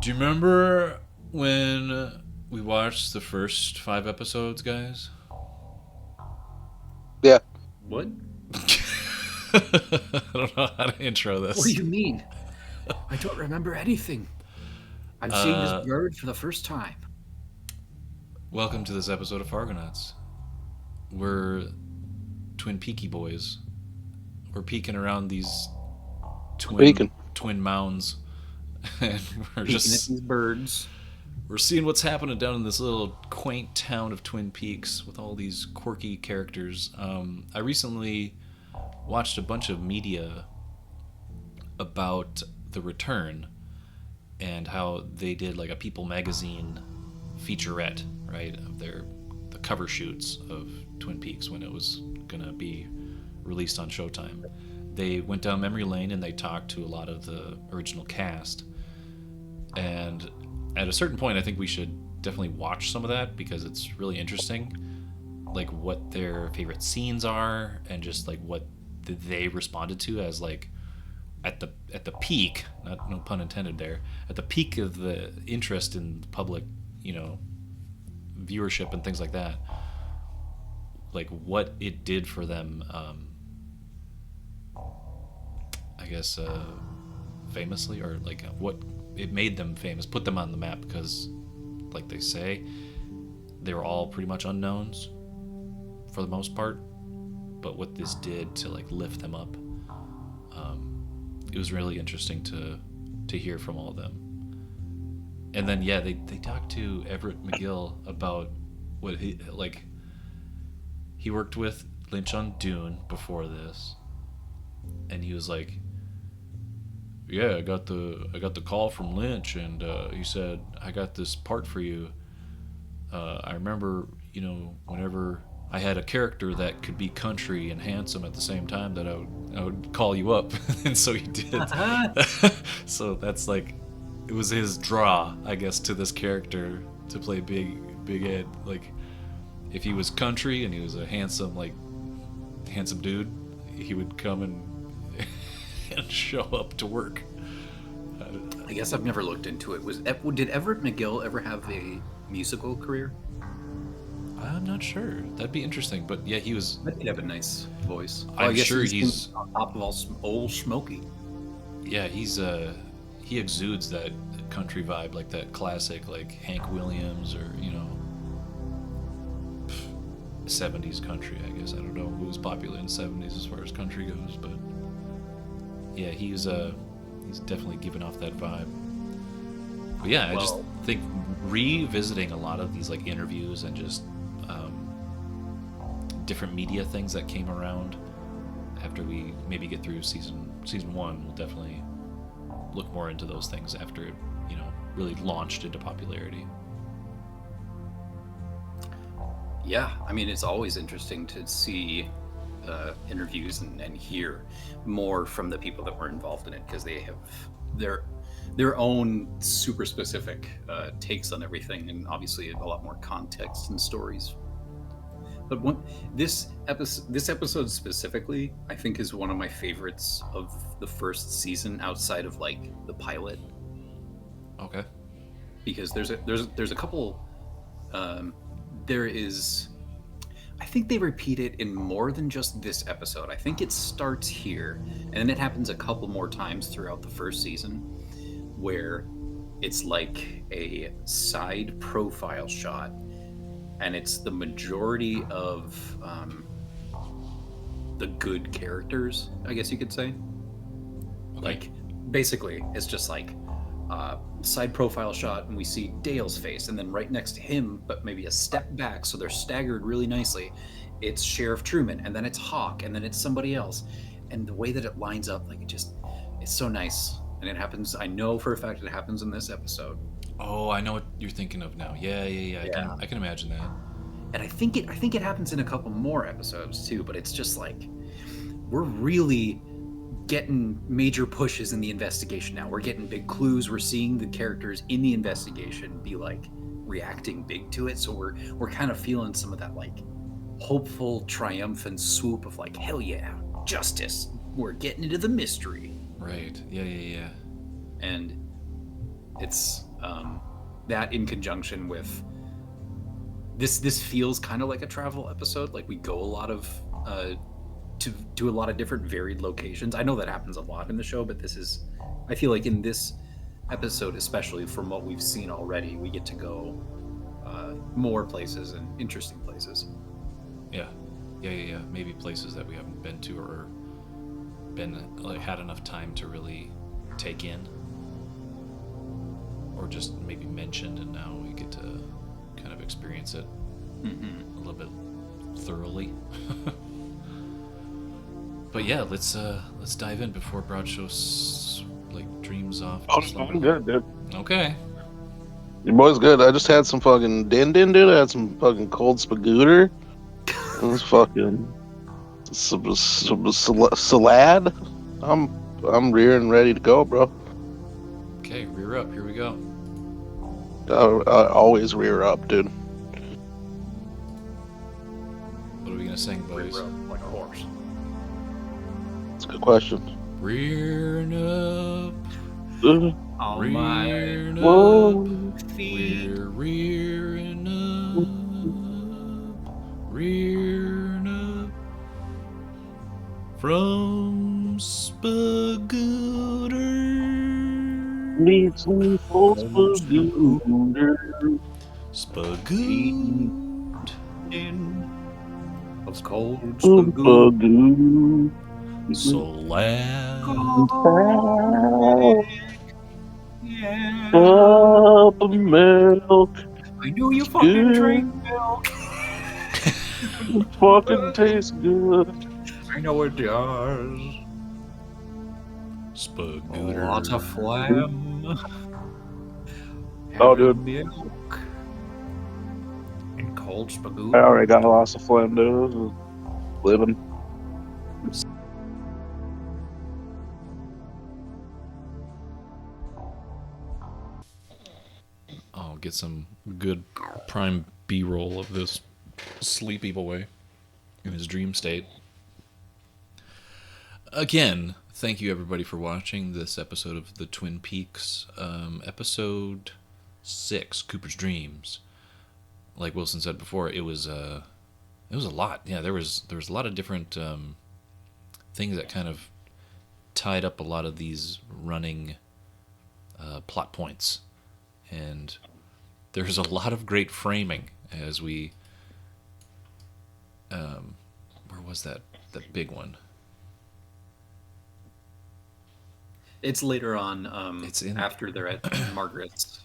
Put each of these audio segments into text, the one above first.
Do you remember when we watched the first 5 episodes, guys? Yeah. What? I don't know how to intro this. What do you mean? I don't remember anything. I'm seeing this bird for the first time. Welcome to this episode of Fargonauts. We're Twin Peaky boys. We're peeking around these twin mounds, and we're Peeking just at these birds. we're seeing what's happening down in this little quaint town of Twin Peaks with all these quirky characters. I recently watched a bunch of media about the return and how they did like a People magazine featurette, right, of the cover shoots of Twin Peaks when it was gonna be released on Showtime. They went down memory lane and they talked to a lot of the original cast, and at a certain point I think we should definitely watch some of that because it's really interesting, like what their favorite scenes are and just like what they responded to as like at the peak, not no pun intended there, at the peak of the interest in public, viewership and things like that, like what it did for them, I guess famously, or like what it made them famous, put them on the map, because like they say, they were all pretty much unknowns for the most part, but what this did to like lift them up, it was really interesting to hear from all of them. And then they talked to Everett McGill about what he worked with Lynch on Dune before this, and he was like, yeah, I got the call from Lynch, and he said, I got this part for you. I remember, whenever I had a character that could be country and handsome at the same time, that I would call you up. And so he did. So that's like, it was his draw, I guess, to this character to play Big Ed. Like, if he was country and he was a handsome dude, he would come and show up to work. I guess I've never looked into it. Did Everett McGill ever have a musical career? I'm not sure. That'd be interesting. But yeah, he was. I think he'd have a nice voice. I'm sure he's on top of all old Smokey. Yeah, he exudes that country vibe, like that classic, like Hank Williams, or 70s country. I guess I don't know who was popular in the 70s as far as country goes, but yeah, he's definitely giving off that vibe. But yeah, I just think revisiting a lot of these like interviews and just different media things that came around after we maybe get through season 1, we'll definitely look more into those things after it, really launched into popularity. Yeah, I mean, it's always interesting to see interviews and hear more from the people that were involved in it, because they have their own super specific takes on everything, and obviously a lot more context and stories. But this episode specifically, I think, is one of my favorites of the first season, outside of like the pilot. Okay. Because there's a couple. There is. I think they repeat it in more than just this episode. I think it starts here, and then it happens a couple more times throughout the first season, where it's like a side profile shot, and it's the majority of the good characters, I guess you could say. Okay. Like, basically, it's just like side profile shot, and we see Dale's face, and then right next to him, but maybe a step back, so they're staggered really nicely, it's Sheriff Truman, and then it's Hawk, and then it's somebody else. And the way that it lines up, like, it's so nice. And it happens, I know for a fact it happens in this episode. Oh, I know what you're thinking of now. Yeah. I can imagine that. And I think it happens in a couple more episodes too, but it's just like, we're really getting major pushes in the investigation now. We're getting big clues. We're seeing the characters in the investigation be like reacting big to it. So we're kind of feeling some of that like hopeful, triumphant swoop of like, hell yeah, justice. We're getting into the mystery. Right. Yeah. And it's That in conjunction with this feels kind of like a travel episode. Like we go a lot of to a lot of different varied locations. I know that happens a lot in the show, but I feel like in this episode, especially from what we've seen already, we get to go more places and interesting places. Yeah. Maybe places that we haven't been to or had enough time to really take in, or just maybe mentioned, and now we get to kind of experience it a little bit thoroughly. But yeah, let's dive in before Broad shows dreams off. I'm good, dude. Okay. Your boy's good. I just had some fucking din, dude. I had some fucking cold spagooter. It was fucking some salad. I'm rearing ready to go, bro. Okay, rear up. Here we go. I always rear up, dude. What are we gonna sing, boys? Rear up like a horse. That's a good question. Rearing up. All Rearing my up. feet. We're rearing up. Rearing up. From spagooter. Need some cold spagooter. Spagoot. In those cold Spagoo. Salad. Yeah. Cup of milk. I knew you fucking drink milk. It fucking tastes good. I know it does. Spagooter. Lots of phlegm. Oh, dude. Milk. And cold I spagoo. already got lots of phlegm, dude. Living. I'll get some good prime B-roll of this sleepy boy in his dream state. Again, thank you everybody for watching this episode of the Twin Peaks, episode 6, Cooper's Dreams. Like Wilson said before, it was a lot. Yeah, there was a lot of different things that kind of tied up a lot of these running plot points, and there's a lot of great framing as we where was that big one? It's later on. It's in after they're at Margaret's.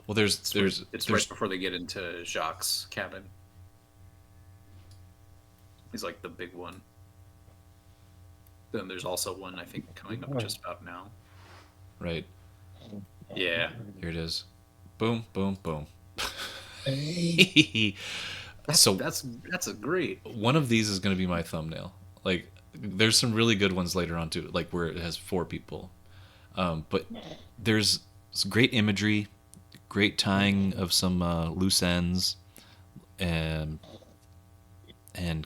Well, It's right before they get into Jacques' cabin. He's like the big one. Then there's also one I think coming up just about now. right. Yeah. Here it is. Boom, boom, boom. That's a great. One of these is going to be my thumbnail. Like, there's some really good ones later on too, like where it has 4 people. But there's some great imagery, great tying of some loose ends, and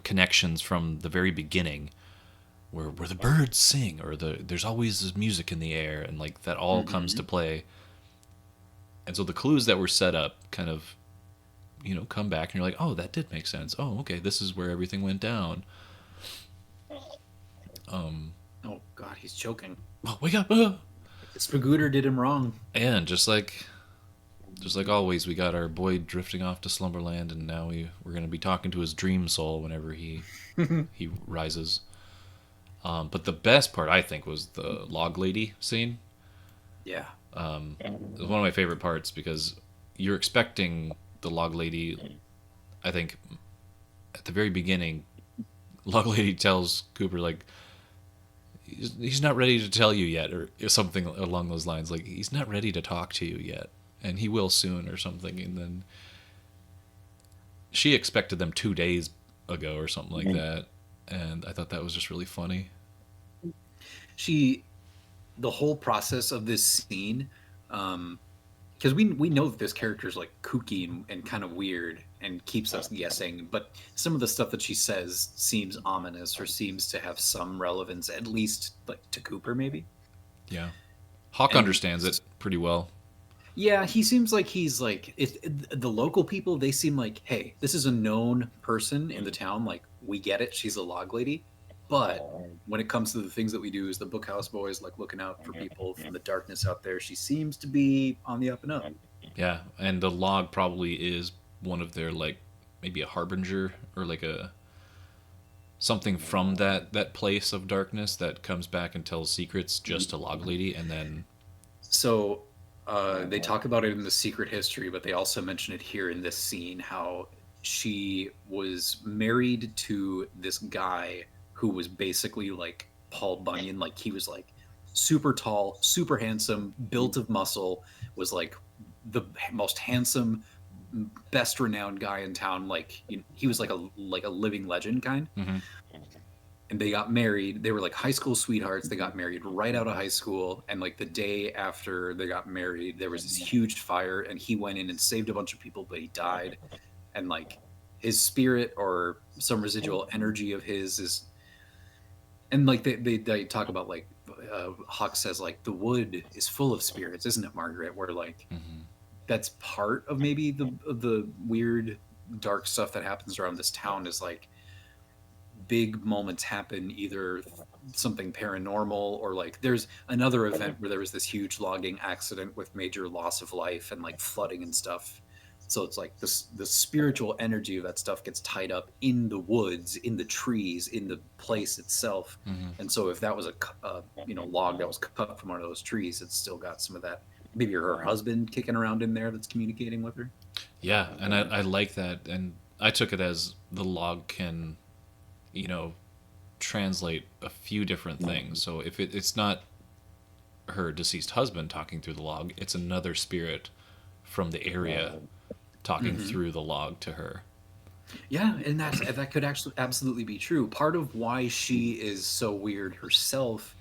connections from the very beginning, where the birds sing, or there's always this music in the air, and like that all comes to play. And so the clues that were set up kind of, come back, and you're like, oh, that did make sense. Oh, okay, this is where everything went down. Oh God, he's choking. Oh, wake up! Spagooter did him wrong. And just like always, we got our boy drifting off to slumberland, and now we're going to be talking to his dream soul whenever he rises. But the best part, I think, was the log lady scene. Yeah. It was one of my favorite parts, because you're expecting the log lady. I think at the very beginning, log lady tells Cooper, like, he's not ready to tell you yet, or something along those lines. Like, he's not ready to talk to you yet, and he will soon, or something. And then she expected them 2 days ago or something like that, and I thought that was just really funny. The whole process of this scene, because we know that this character is like kooky and kind of weird and keeps us guessing, but some of the stuff that she says seems ominous, or seems to have some relevance, at least like to Cooper maybe. Yeah, Hawk understands it pretty well. Yeah, he seems like he's like the local people. They seem like, hey, this is a known person in the town. Like, we get it. She's a log lady, but when it comes to the things that we do as the Bookhouse Boys, like looking out for people from the darkness out there, she seems to be on the up and up. Yeah, and the log probably is one of their like maybe a harbinger or like a something from that place of darkness that comes back and tells secrets just to Log Lady, and then So they talk about it in the secret history, but they also mention it here in this scene how she was married to this guy who was basically like Paul Bunyan. Like, he was like super tall, super handsome, built of muscle, was like the most handsome, best renowned guy in town. Like, he was like a living legend kind. Mhm. And they got married. They were like high school sweethearts. They got married right out of high school. And like the day after they got married, there was this huge fire, and he went in and saved a bunch of people, but he died. And like his spirit or some residual energy of his is, and like they talk about like Hawk says like the wood is full of spirits, isn't it, Margaret? Where like that's part of maybe the weird dark stuff that happens around this town is like big moments happen, either something paranormal or like there's another event where there was this huge logging accident with major loss of life and like flooding and stuff. So it's like this the spiritual energy of that stuff gets tied up in the woods, in the trees, in the place itself. And so if that was a log that was cut from one of those trees, it's still got some of that. Maybe her husband kicking around in there that's communicating with her. Yeah, and I like that, and I took it as the log can, translate a few different things. So if it's not her deceased husband talking through the log, it's another spirit from the area talking through the log to her. Yeah, and that could actually absolutely be true. Part of why she is so weird herself,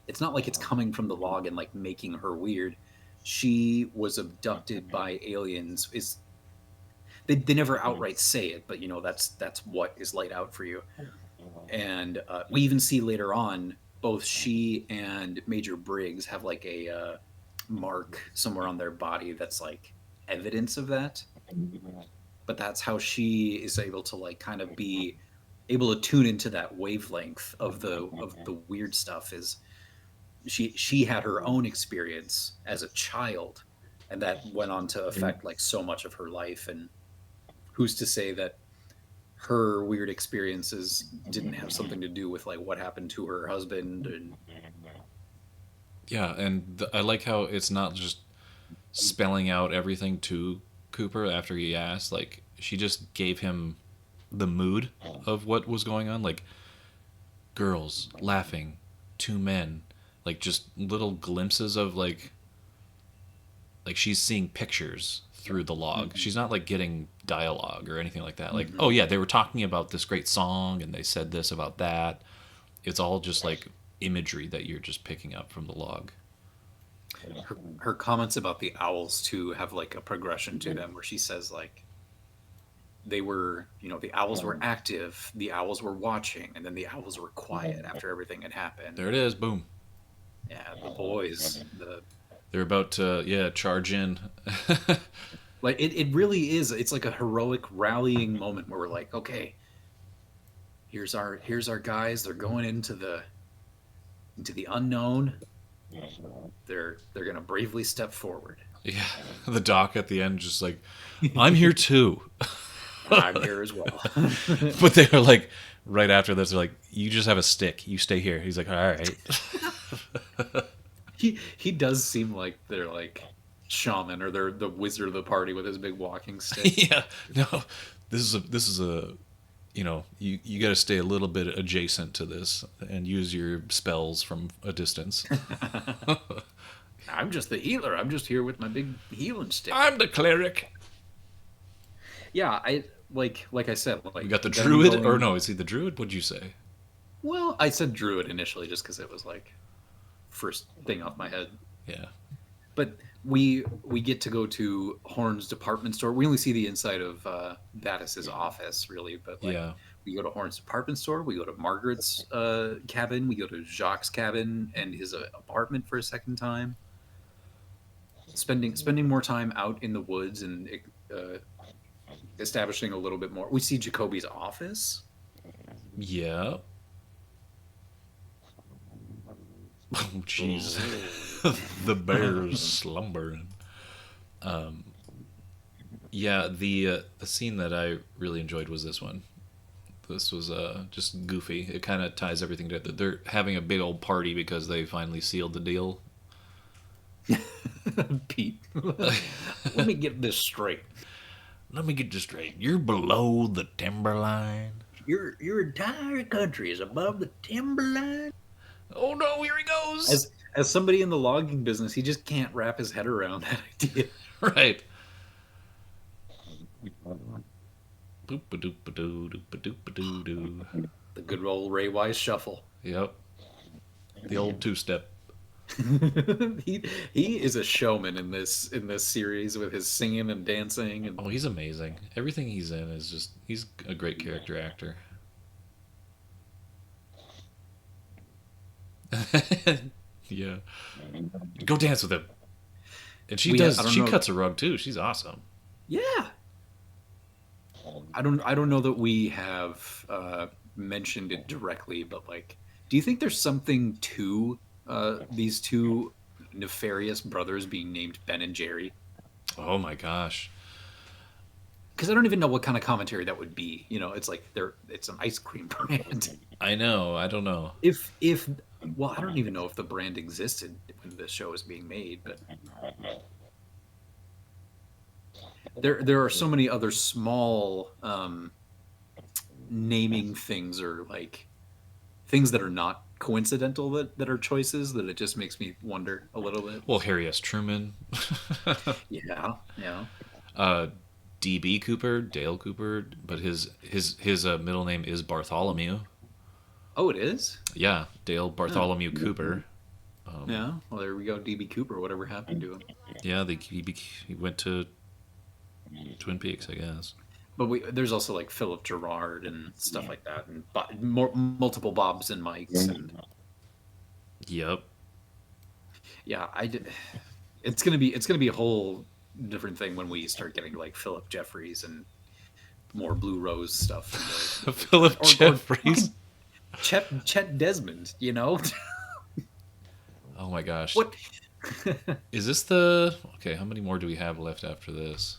it's not like it's coming from the log and like making her weird. She was abducted by aliens. They never outright say it, but that's what is laid out for you. And we even see later on both she and Major Briggs have like a mark somewhere on their body that's like evidence of that. But that's how she is able to like kind of be able to tune into that wavelength of the weird stuff. Is she had her own experience as a child, and that went on to affect like so much of her life. And who's to say that her weird experiences didn't have something to do with like what happened to her husband? And Yeah, and I like how it's not just spelling out everything to Cooper after he asked. Like, she just gave him the mood of what was going on. Like, girls laughing, two men, like just little glimpses of like she's seeing pictures through the log. She's not like getting dialogue or anything like that. Like, oh yeah, they were talking about this great song and they said this about that. It's all just like imagery that you're just picking up from the log. her comments about the owls too have like a progression to them, where she says like they were, the owls were active, the owls were watching, and then the owls were quiet after everything had happened. There it is, boom. Yeah, the boys, They're about to charge in. like it really is. It's like a heroic rallying moment where we're like, okay, here's our guys. They're going into the unknown. They're gonna bravely step forward. Yeah, the doc at the end just like, I'm here too. I'm here as well. But they were like, right after this, they're like, you just have a stick. You stay here. He's like, all right. He does seem like they're like shaman, or they're the wizard of the party with his big walking stick. Yeah, no, this is a you got to stay a little bit adjacent to this and use your spells from a distance. I'm just the healer. I'm just here with my big healing stick. I'm the cleric. Yeah, I like I said, like We got the druid, or no? Is he the druid? What'd you say? Well, I said druid initially just because it was like first thing off my head. Yeah. But we get to go to Horne's department store. We only see the inside of Battis's office, really. But like, Yeah. we go to Horne's department store. We go to Margaret's cabin. We go to Jacques' cabin and his apartment for a second time. spending more time out in the woods and establishing a little bit more. We see Jacoby's office. Yeah. Oh, jeez. The bear's slumbering. Yeah, the scene that I really enjoyed was this one. This was just goofy. It kind of ties everything together. They're having a big old party because they finally sealed the deal. Pete, let me get this straight. Let me get this straight. You're below the timberline. Your entire country is above the timberline. Oh no, here he goes. As somebody in the logging business, he just can't wrap his head around that idea. Right. Boop-a-doop-a-doo, The good old Ray Wise shuffle. Yep. The old two-step. he is a showman in this series with his singing and dancing. And... Oh, he's amazing. Everything he's in is just, he's a great character actor. Yeah. Go dance with him. And she cuts a rug too. She's awesome. Yeah. I don't know that we have mentioned it directly, but like, do you think there's something to these two nefarious brothers being named Ben and Jerry? Oh my gosh. Because I don't even know what kind of commentary that would be. You know, it's like it's an ice cream brand. I know. I don't know. Well, I don't even know if the brand existed when the show was being made, but there are so many other small naming things or like things that are not coincidental that are choices that it just makes me wonder a little bit. Well, Harry S. Truman. Yeah. D.B. Cooper, Dale Cooper, but his middle name is Bartholomew. Oh, it is? Yeah, Dale Bartholomew Cooper. Yeah, well, there we go. D.B. Cooper, whatever happened to him. Yeah, he went to Twin Peaks, I guess. But there's also like Philip Gerard and stuff like that, and multiple Bobs and Mikes. And... Yep. Yeah, it's gonna be a whole different thing when we start getting like Philip Jeffries and more Blue Rose stuff. Philip Jeffries. Chet Desmond, you know? Oh my gosh. What? Is this the... Okay, how many more do we have left after this?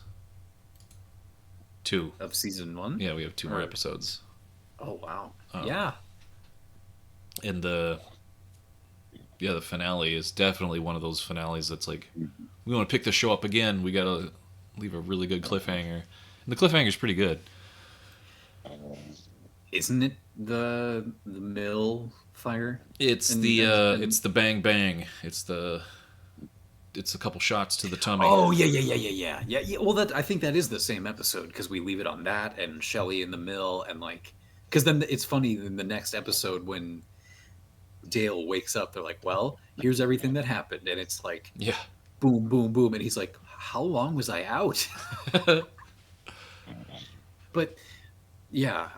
2. Of season 1? Yeah, we have 2 more episodes. Oh, wow. Yeah. And the finale is definitely one of those finales that's like, we want to pick the show up again. We got to leave a really good cliffhanger. And the cliffhanger's pretty good. Isn't it the mill fire? It's the bang bang. It's a couple shots to the tummy. Oh yeah. Well, I think that is the same episode because we leave it on that and Shelley in the mill and like because then it's funny in the next episode when Dale wakes up, they're like, well, here's everything that happened, and it's like, yeah, boom, boom, boom, and he's like, how long was I out? But yeah,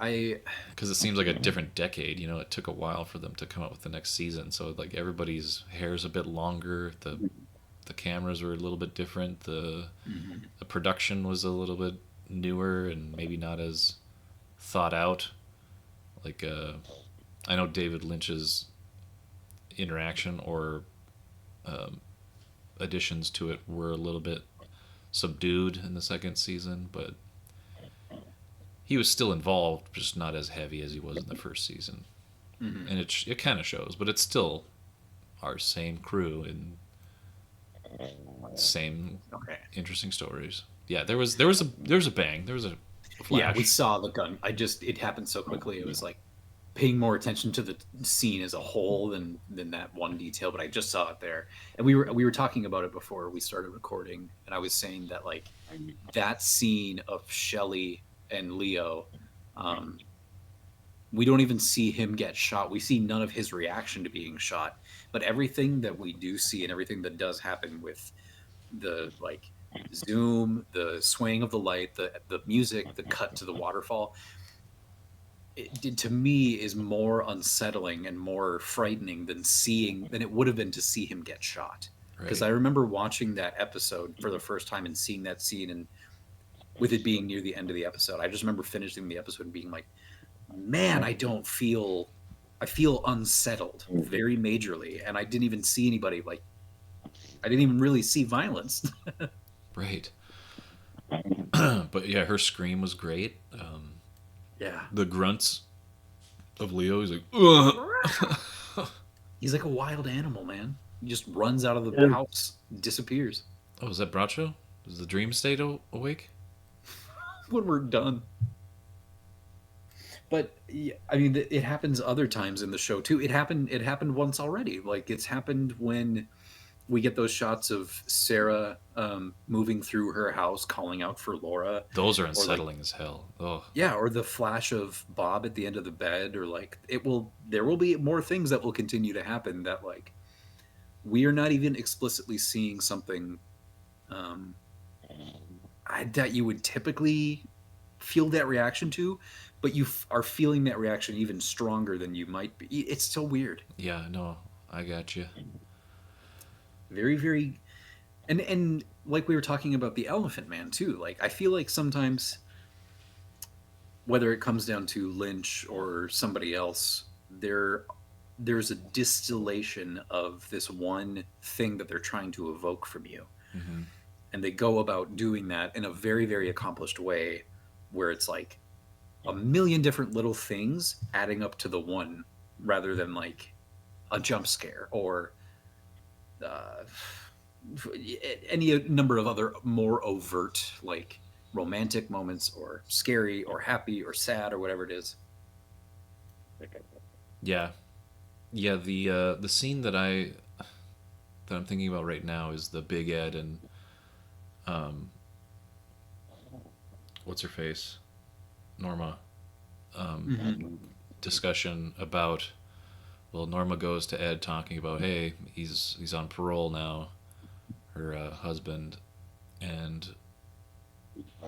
because it seems like a different decade. You know, it took a while for them to come up with the next season, so like everybody's hair's a bit longer. The cameras were a little bit different. The production was a little bit newer and maybe not as thought out. Like I know David Lynch's interaction or additions to it were a little bit subdued in the second season, but he was still involved, just not as heavy as he was in the first season. And it kind of shows, but it's still our same crew and same interesting stories. Yeah, there was a bang, there was a flash. Yeah, we saw the gun. It happened so quickly. It was like paying more attention to the scene as a whole than that one detail, but I just saw it there. And we were talking about it before we started recording, and I was saying that like that scene of Shelley and Leo, we don't even see him get shot. We see none of his reaction to being shot, but everything that we do see and everything that does happen with the like zoom, the swaying of the light, the music, the cut to the waterfall, it to me is more unsettling and more frightening than it would have been to see him get shot. Because I remember watching that episode for the first time and seeing that scene, and with it being near the end of the episode, I just remember finishing the episode and being like, man, I feel unsettled very majorly. And I didn't even see anybody, like, I didn't even really see violence. Right. But yeah, her scream was great. Yeah. The grunts of Leo, he's like, ugh. He's like a wild animal, man. He just runs out of the house, disappears. Oh, is that Bracho? Is the dream state awake? When we're done. But I mean, it happens other times in the show too. It happened once already. Like, it's happened when we get those shots of Sarah moving through her house, calling out for Laura. Those are unsettling as hell. Oh. Yeah, or the flash of Bob at the end of the bed, or like there will be more things that will continue to happen that, like, we are not even explicitly seeing something that you would typically feel that reaction to, but you are feeling that reaction even stronger than you might be. It's so weird. Yeah, no, I got you. Very, very, and like we were talking about the Elephant Man too. Like, I feel like sometimes, whether it comes down to Lynch or somebody else, there's a distillation of this one thing that they're trying to evoke from you. Mm-hmm. And they go about doing that in a very, very accomplished way, where it's like a million different little things adding up to the one, rather than like a jump scare or any number of other more overt, like, romantic moments or scary or happy or sad or whatever it is. Yeah. The scene that I'm thinking about right now is the Big Ed and what's her face, Norma, discussion about, well, Norma goes to Ed talking about, hey, he's on parole now, her husband, and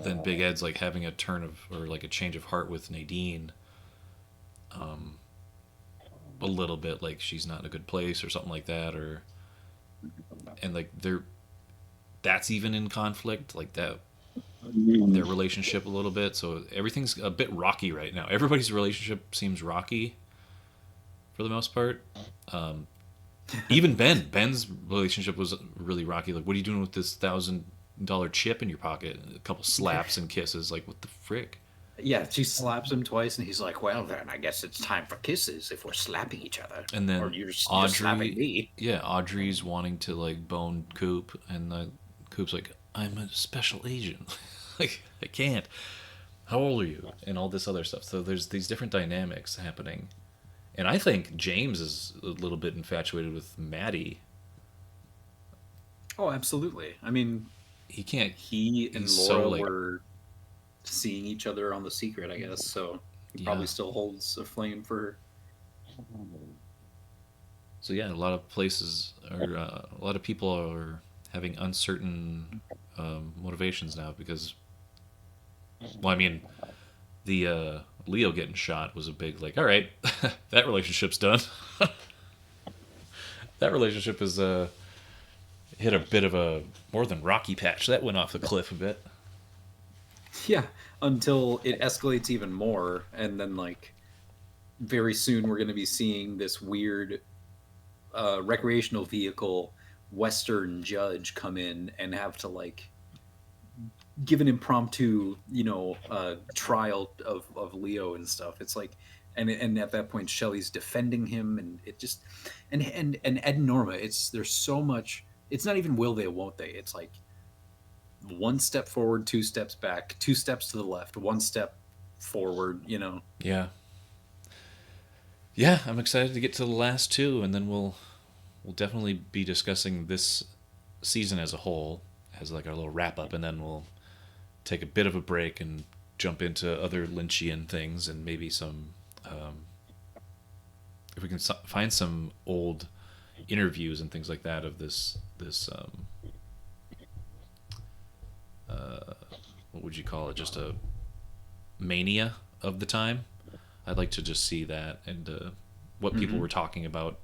then Big Ed's like having a turn of, or like a change of heart with Nadine, a little bit, like she's not in a good place or something like that, and like that's even in conflict, like that, their relationship a little bit. So everything's a bit rocky right now. Everybody's relationship seems rocky for the most part. Even Ben's relationship was really rocky. Like, what are you doing with this $1,000 chip in your pocket? A couple slaps and kisses. Like, what the frick? Yeah, she slaps him twice, and he's like, well, then I guess it's time for kisses if we're slapping each other. And then or you're slapping me. Yeah, Audrey's wanting to, like, bone Coop, and Coop's like, I'm a special agent. Like, I can't. How old are you? And all this other stuff. So there's these different dynamics happening. And I think James is a little bit infatuated with Maddie. Oh, absolutely. I mean, he and Laura were seeing each other on The Secret, I guess, so he probably still holds a flame for her. So yeah, a lot of places are, a lot of people are having uncertain motivations now because, well, I mean, the Leo getting shot was a big, like, all right, that relationship's done. That relationship has hit a bit of a more than rocky patch. That went off the cliff a bit. Yeah, until it escalates even more, and then, like, very soon we're going to be seeing this weird recreational vehicle Western judge come in and have to, like, give an impromptu, trial of Leo and stuff. It's like, and at that point Shelley's defending him, and it just, and Ed and Norma, there's so much. It's not even will they, won't they. It's like 1 step forward, 2 steps back, 2 steps to the left, 1 step forward. Yeah, I'm excited to get to the last 2, and then we'll definitely be discussing this season as a whole as like our little wrap up, and then we'll take a bit of a break and jump into other Lynchian things, and maybe some if we can find some old interviews and things like that of this what would you call it, just a mania of the time. I'd like to just see that, and what people were talking about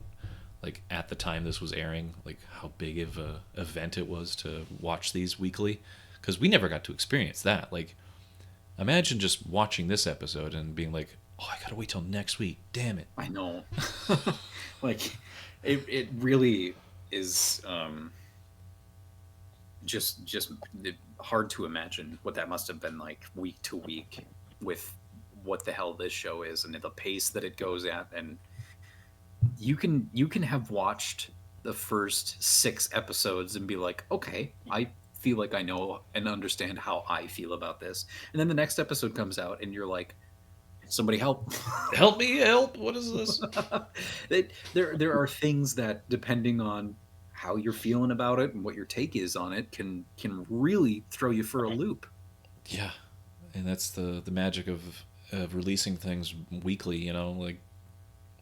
like at the time this was airing, like how big of a event it was to watch these weekly, because we never got to experience that. Like, imagine just watching this episode and being like, oh, I gotta wait till next week, damn it. I know. Like, it really is just hard to imagine what that must have been like week to week with what the hell this show is and the pace that it goes at. And you can have watched the first 6 episodes and be like, okay, I feel like I know and understand how I feel about this. And then the next episode comes out and you're like, somebody help. Help me, help. What is this? There are things that, depending on how you're feeling about it and what your take is on it, can really throw you for a loop. Yeah. And that's the magic of releasing things weekly, you know, like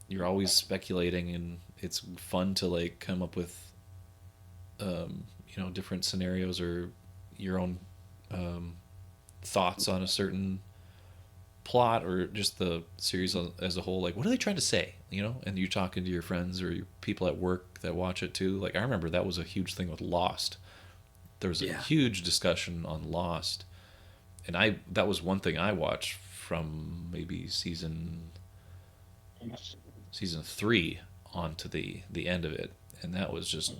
you're always speculating, and it's fun to like come up with you know, different scenarios or your own thoughts on a certain plot or just the series as a whole. Like, what are they trying to say, you know? And you're talking to your friends or your people at work that watch it too. Like, I remember that was a huge thing with Lost. There was a huge discussion on Lost, and that was one thing I watched from maybe season 3 on to the end of it, and that was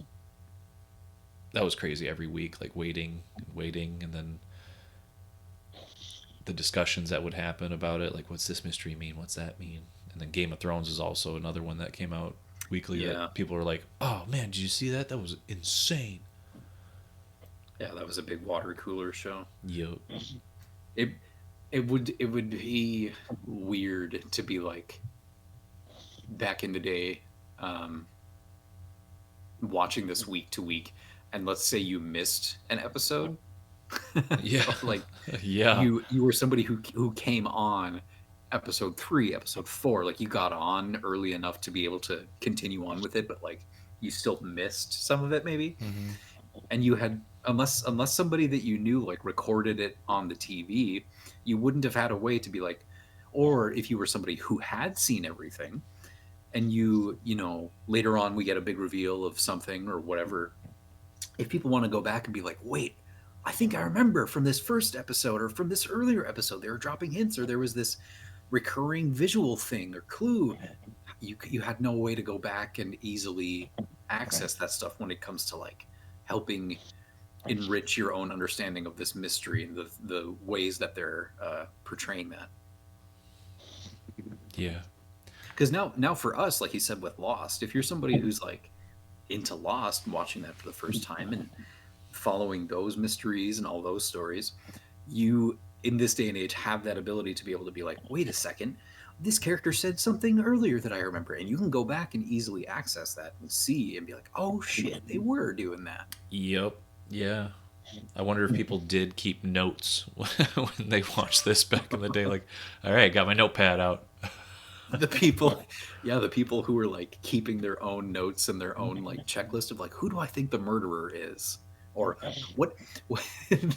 crazy every week, like waiting, and then the discussions that would happen about it, like, what's this mystery mean, what's that mean? And then Game of Thrones is also another one that came out weekly that people were like, oh man, did you see that was insane. Yeah, that was a big water cooler show. Yep. It would be weird to be like, back in the day, watching this week to week, and let's say you missed an episode. Yeah. Like, yeah, you were somebody who came on episode 3, episode 4, like you got on early enough to be able to continue on with it, but like you still missed some of it maybe. Mm-hmm. And you had, unless somebody that you knew like recorded it on the TV, you wouldn't have had a way to be like, or if you were somebody who had seen everything and you know, later on we get a big reveal of something or whatever, if people want to go back and be like, wait, I think I remember from this first episode or from this earlier episode, they were dropping hints or there was this recurring visual thing or clue. You had no way to go back and easily access that stuff when it comes to like helping enrich your own understanding of this mystery and the ways that they're portraying that. Yeah. Because now for us, like you said with Lost, if you're somebody who's like into Lost and watching that for the first time and following those mysteries and all those stories, you in this day and age have that ability to be able to be like, wait a second, this character said something earlier that I remember, and you can go back and easily access that and see and be like, oh shit, they were doing that. Yep. Yeah. I wonder if people did keep notes when they watched this back in the day. Like, all right, got my notepad out. The people who were like keeping their own notes and their own like checklist of like, who do I think the murderer is, or what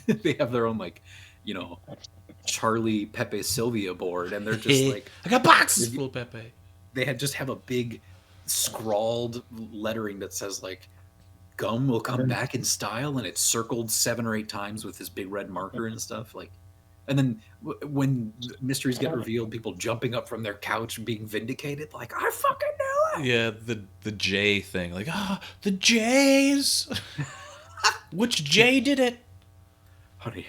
they have their own like, you know, Charlie Pepe Sylvia board, and they're just like, I got boxes full of Pepe. They just have a big scrawled lettering that says like, Gum will come back in style, and it's circled 7 or 8 times with this big red marker and stuff. Like, and then when mysteries get revealed, people jumping up from their couch and being vindicated, like, I fucking knew it. Yeah, the J thing, like, the J's. Which J did it? Honey,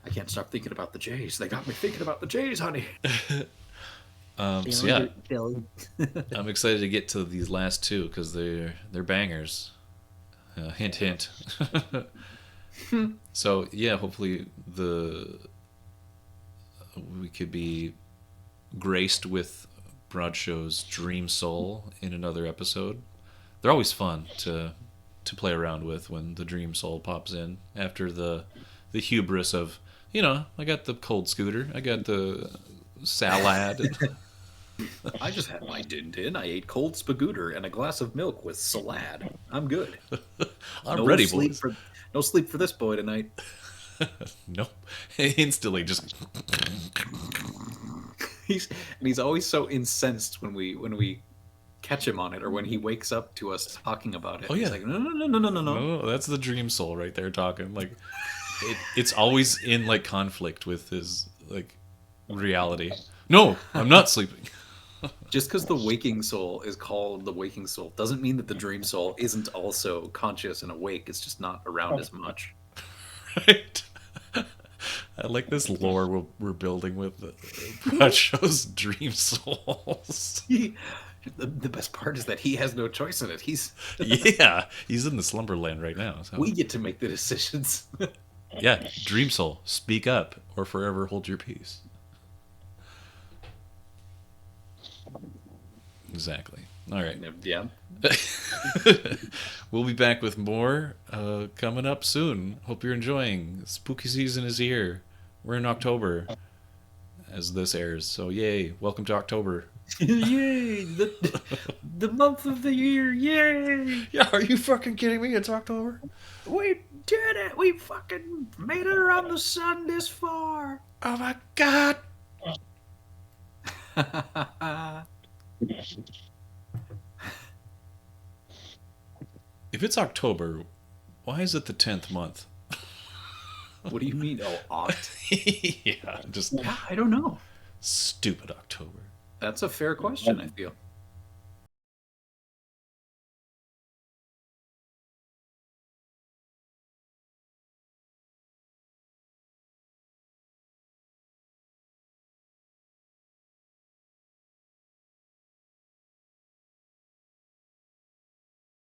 I can't stop thinking about the J's. They got me thinking about the J's, honey. So yeah, I'm excited to get to these last 2 because they're bangers. Hint, hint. So yeah, hopefully we could be graced with Broadshow's Dream Soul in another episode. They're always fun to play around with when the Dream Soul pops in after the hubris of, you know, I got the cold scooter, I got the salad. I just had my din-din. I ate cold spagooter and a glass of milk with salad. I'm good. I'm ready, boys. No sleep for this boy tonight. Nope. Instantly just... He's always so incensed when we catch him on it, or when he wakes up to us talking about it. Oh, yeah. He's like, no. No, that's the dream soul right there talking. Like, it's always in like conflict with his like reality. No, I'm not sleeping. Just because the waking soul is called the waking soul doesn't mean that the dream soul isn't also conscious and awake. It's just not around as much. Right. I like this lore we're building with the show's dream souls. The best part is that he has no choice in it. He's in the slumberland right now. So. We get to make the decisions. Yeah, dream soul, speak up or forever hold your peace. Exactly. All right. Yeah. We'll be back with more coming up soon. Hope you're enjoying. Spooky season is here. We're in October as this airs. So yay. Welcome to October. Yay. The month of the year. Yay. Yeah, are you fucking kidding me? It's October? We did it. We fucking made it around the sun this far. Oh my God. If it's October, why is it the 10th month? What do you mean? Oh, Yeah, just I don't know. stupid October. That's a fair question, I feel.